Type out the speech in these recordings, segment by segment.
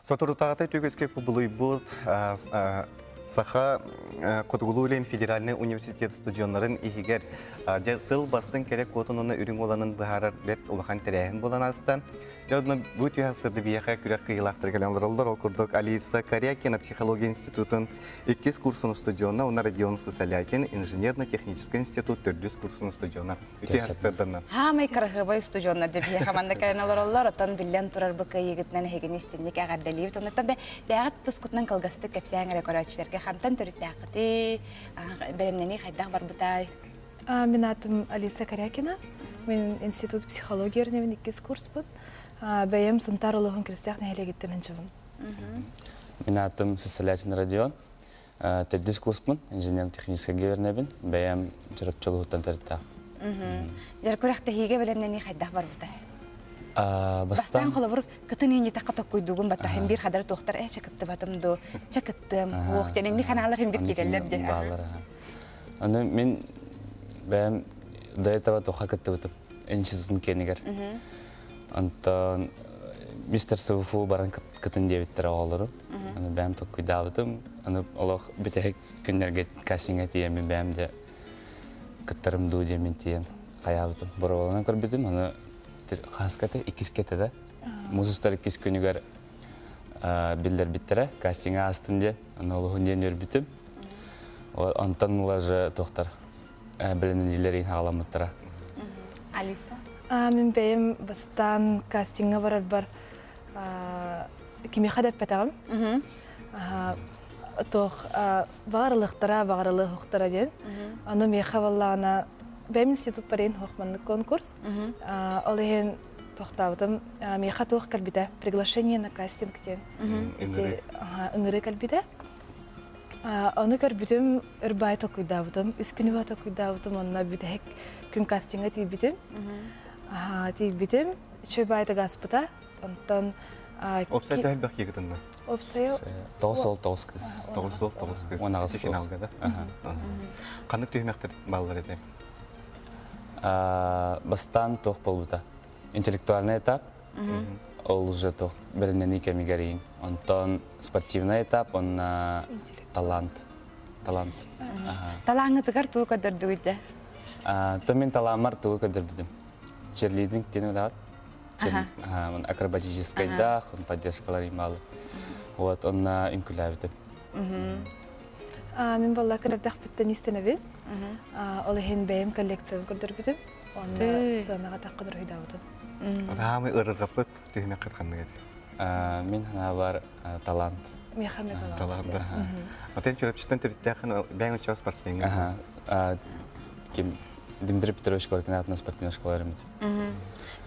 Соторутағатай төгеске күбілуй бұд Саха Құтығылуылен Федеральный университет студионларын егер сыл бастың керек қотынына үрің оланын бұхарар бәт ұлақан тәрәйін болан асты. Жадына бұт үйасырды бияқа күрек қиылақтыр кәлемдірілдір. Ол күрдік Алиса Корякина психология институтын 2 курсын студионна, оны Родионсы Салякин инженерно-технический институт 4 курсын студионна. Үті асырдыны. Хамай қарғыбай студионна деп бияқаманда кәріналар олар, отан білен тұрар бұқы егітінен хеген істенік ағардалиев. Тонаттан бәғат тұскутынан қылғасты кәпсәңірі көрәтшілерге қамтан түрітті ақыты, бәлемнені қайдақ бар бұтай. Мен атым Алиса Корякина. Мен институт психология өрневін 2 курс бұд. Бәйім сынтар олығын кірістіяқ нәйлегеттілін жығын. Мен атым Салякин Родион. 4 курс бұн, инженерно-технический өрневін. Бәйім жүріп жолығыттан түрітті. Жар көрәқті хеге бәлемнені қайдақ бар бұтай. Бастан қолы бұр күтін еңе таққа тоққойдуғын бата хем бір қадар тоқтар чәкітті батымды, чәкіттім, оқтен еңі қаналар хем бір кегелер де. Мен бәйім до этого тоқа күтті өтіп, институтын кенігер. Антон мистер СВФУ баран күтін дебеттері оғалыру. Бәйім тоқ көйді ауытым. Олық бітәк күнерге кастинға тием, мен бәйім де күттерім ду демен тиен қая ауытым. Бұры олынан көрбетім, Хаскаты икискеті да. Музыстар икис күнігер білдер біттірі. Кастинга астынде, олығын ден өрбітім. Антон ұлажы тоқтар. Білінің елерін ағаламыттыра. Алиса? Мен бәйім бастан кастинга барар бар кемеха деп бәтағым. Тоқ бағарылықтыра, бағарылық ұқтыра ден. Аны меха валлағына бәйім институт барайын хоқманлық конкурс. Ол еген тоқтаудым. Меха тоқ кәлбіді приглашение на кастингтен. Үңірі кәлбіді. Оны көрбідім, үрбай тоқуйдаудым, үскіні ба тоқуйдаудым, онына бүдәк күн кастинга тейбідім. Тейбідім, үші байты ғаспыда. Опсай дәл бәк егітінді? Опсай... Тоғыз кіз. Тоғыз кіз. Онағыз соғыз. Қандық түймәқтір балалар еді? Бастан тоқ болбыта. Интеллектуальный этап. Ол уже тоқ бірінен икемігерейін. Онтан спортивный этап, он талант. Талаңытығар туы көдірді өйді? Мен таламар туы көдірбідім. Черлидинг тені ұлағат. Акробатический дах, он поддержкалар ималы. Вот, он инкулябітім. Мен балла кірдақ біттен істенебі. Ол еген бәйім коллекция көрдірбідім. Оны зонаға таққыдыр үйдауыдым. Рамы ұрырғапыт түймек қытқанды кәді? Мен ғана бар талант. Мехамед талант. Отен жүріпшістен түріттәқін бәйін ұчау спортсменгі? Дмитрий Петрович координатына спортивный школа өрімді.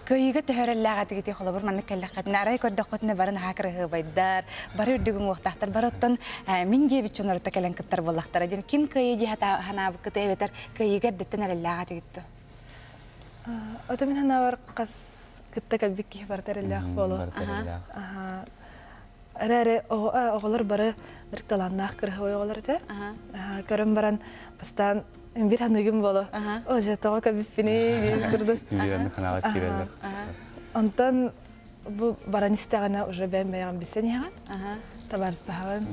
Көйігі төхөрілләға тегеті қолы бұр маңны кәліқатын арай көрді қотыны барын хақырығы байдар, бары үрдігін оқтақтар, бары оттан мен дебет чон ұрытта кәлін күттар болақтар. Кім көйі де ханабы күті әветер көйігер деттен әрілләға тегетті? Ота мен хана бар қас күтті кәлбекке бартар әлләқ болу. Әрі оғылар бары дұрықталаннақ кіргі оғылар де. Көрім баран бастан bir hanıgım bolu. O jetoğa kabifini kurdu. Birini kanalat kireldi. Ondan bu baran isteyene уже ben beyan bilsen yagan. Tabarız tahavan.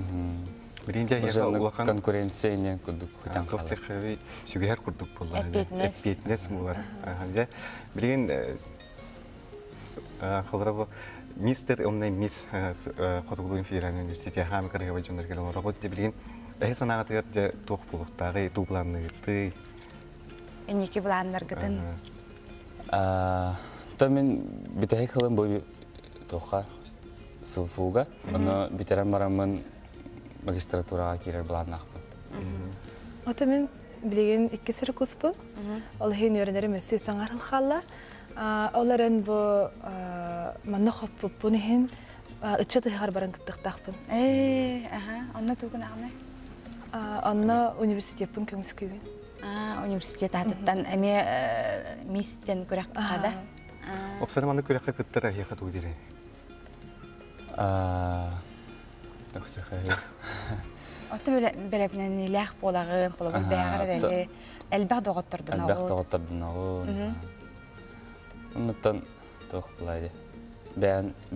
Birinci yaga ulaqan konkurensiya kurduk. Qıltıqı sügər kurduk bunlar. Fitness bunlar. Bilin xallara bu Mister ondan Miss Qotuqulu Federal Üniversiteti ham qırığa jönlər gələn robot bilin. Sana atıyor toh bulutları, toplanırdı. Eniki bulanlar gidin. Tamen bitahik kılın boyu tohka sıfuga. Onu bitiren baramın magistratura kirer bulanaq. O tamen bilgin ikisi kuspu. Allah'ın öğrenleri mesleği sanarıl xalla. Onların bu mannoq bunu hin ıçadı harbaran gittik taqpın. Onu tuğun ağne. Anna üniversitet yapın kömüsküyün. Üniversitet adıttan emi misten kurak kada. Opsarım anı kurak kıttara yakat uydire. Nakşı xayır. Otu belebinen ilaq bolağın, bolağın bəyağır ərəli. Əlbəq doğattırdın ağır. Əlbəq doğattırdın ağır. Ondan toq bulaydı.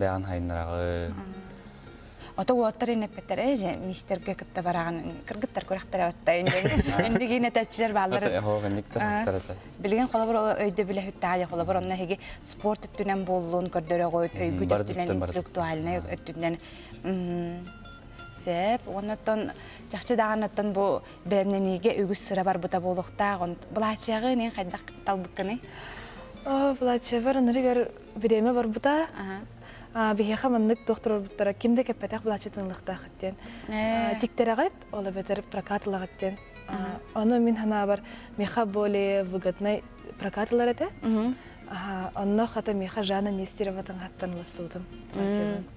Bəyan hayınlar ağır. Ото уоттар инеппеттер эже мистерге кытта бараган кыргыттар көрөхтөр атта эндигине тачылар баллар. Билген холобор өйдө биле хүттаа холобор онна хеге спорт өттүнөн боллун көрдөрөгөй өйгү дөттүнөн интеллектуальный өттүнөн сеп оннотон жакчы даганаттан бу беремнениге үгүс сыра бар бута болохтаагын булачагы нен кайдак талбыкканы. Булачы бар нырыгар биреме бар бута. Бихеха маннык доктор буттара кимде кепетак булачы тынлыкта хаттен. Тиктерагат ола бетер прокатлагаттен. Оны мин хана бар меха более выгодный прокатлар эте. Онно хата меха Жанна Нестероватан хаттан ластылдым.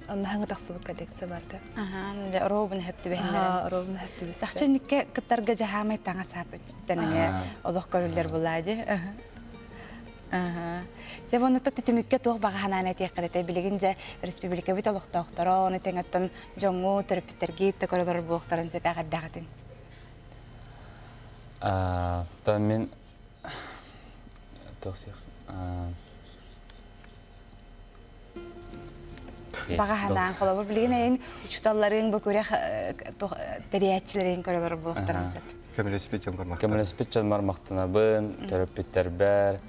Онно хаңа тақсылы коллекция барды. Робын хэпті бәхіндерін. Робын хэпті бәхіндерін. Сақчынникке кыттарға жахамай таңа сап өттеніне олық көрілдер болады. Себі оны тұқты түмікке туық баға ханан әтек қадеті білігін жа республика бүт олықта оқтары, оны тәңеттен жоңу, түріпіттерге етті көрілер бұқтарын сеп әғаддағатын. Мен Баға ханан қолабыр білген әйін ұчталларын бұл көрек тәриятчілерін көрілер бұқтарын сеп. Көмілеспет мармақтына бін, түріпіттер бәр,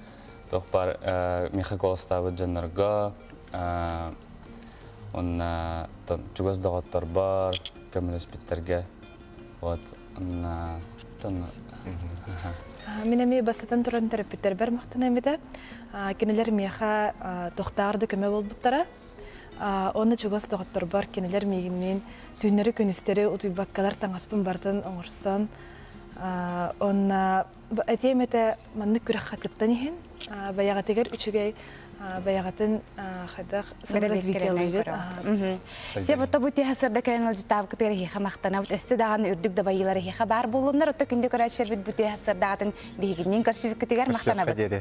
тоқпар меха колыстабы жаннарға, онна жүгіз дағаттар бар, көмілеспеттерге. Мен әме басатан тұран түріпіттер бәр мақтына әмеді. Кенелер меха тоқтағырды көмі бол бұттара. Оны жүгіз дағаттар бар, кенелер мегінен түйінері көністері ұтыбаққалар таңаспын бардың оңырсан. Онна әтеметі манны күрек хақыттан ехен. Баяғатығар үшігей баяғатын қайдақ саморазвитиялығы. Сеп отта бұте хасырда кәрін алжы табықытығыр хеха мақтана. Өсті дағаны үрдік да байылары хеха бар болуындар. Отта күнде көрәтшер бүт бұте хасырдағатын бейгінен көрсівік күтігер мақтана бұд.